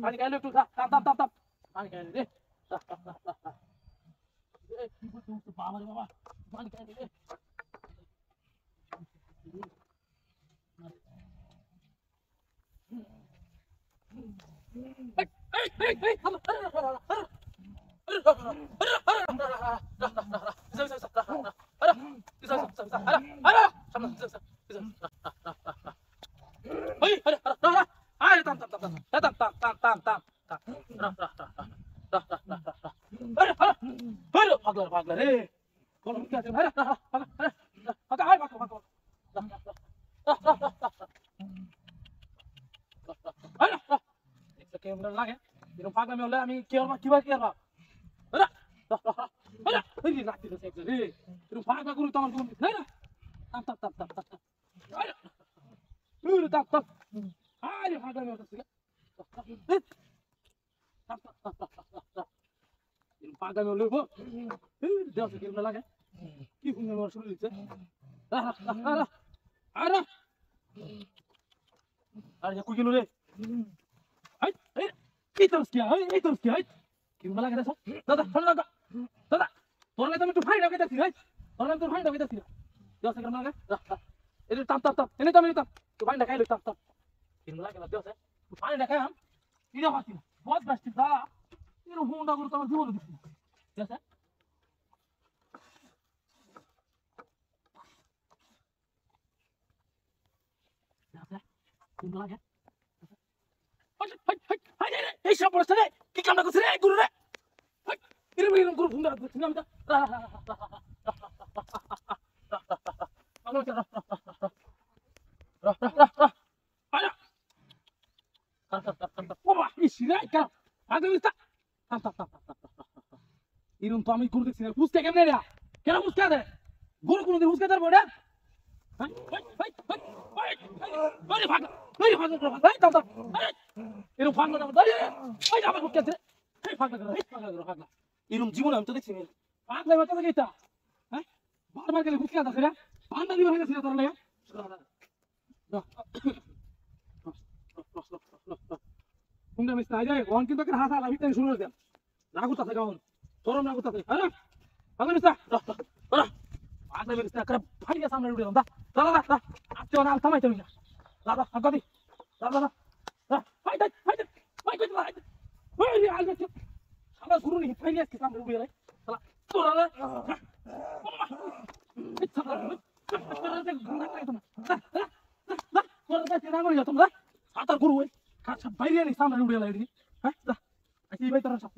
পানি খাইলে একটু থাম পানি খাইলে রে কি বলছো বাবা রে বাবা পানি খাইলে রে লাগে এরকম পাগলামি হলে আমি কি করবো কিভাবে কি করবো পাগলা করু তোমার কোন নাই না আরে পাগলামি হতেছিল পাগলামি হলে দেওয়া কেমন লাগে কি সুন্দর শুরু দিচ্ছে আরে আরে কুই গেল রে এই তোর কি হয় কেমন লাগে দেখো দাদা দাদা দাদা তোর লাগে আমি একটু ফাইন রাখতে দিছি ভাই তোর লাগে তোর ফাইন রাখতে দিছি দেওয়া কেমন লাগে এই তাপ এনে তাপ তো ফাইন রাখাইলো তাপ কেমন লাগে দেওয়া ফাইন রাখাই আম ইরে হাসি বহুত বাস্তি দা এর হুন্ডা করে তোমার জীবন দিছি দেওয়া কেমন লাগে এই সব বলছ রে কি কামটা করছ রে গুরু রে এরকম গুরু ফুন্ডা করছ না এরকম তো আমি গুরু দেখছি না বুঝতে কেমনে রে কেন বুঝতে দে গুরু কোনদিন বুঝতে পারবো না এরকম ফাঁকলা আমার বুঝতে আছে ফাঁকলা এরকম জীবন আমি তো দেখছি ফাঁকলা মাথা থেকে এটা হ্যাঁ বারবার গেলে বুঝতে আছে রে বান্দা দিবার হয়ে গেছে তোর লাগে কুমড়া মিস নাই যায় ওন কিন্তু হাসা লাগি তাই শুরু করে দেন রাগুত আছে গাউন চরম রাগুত আছে আরে পাগল মিস ওরা পাগল মিস না করে ফাড়িয়া সামনে উঠে দাদা দাদা আচ্ছা না থামাই তুমি দাদা আগাদি দাদা হাই ওই রে আলবে সারা গুরু নি ফাইলিয়া কি সামনে উঠে রে শালা তোরা রে তোমরা সাতার গুরু ওই বাইরে সামনে উঠে রে হ্যাঁ এই ভাই তোরা সব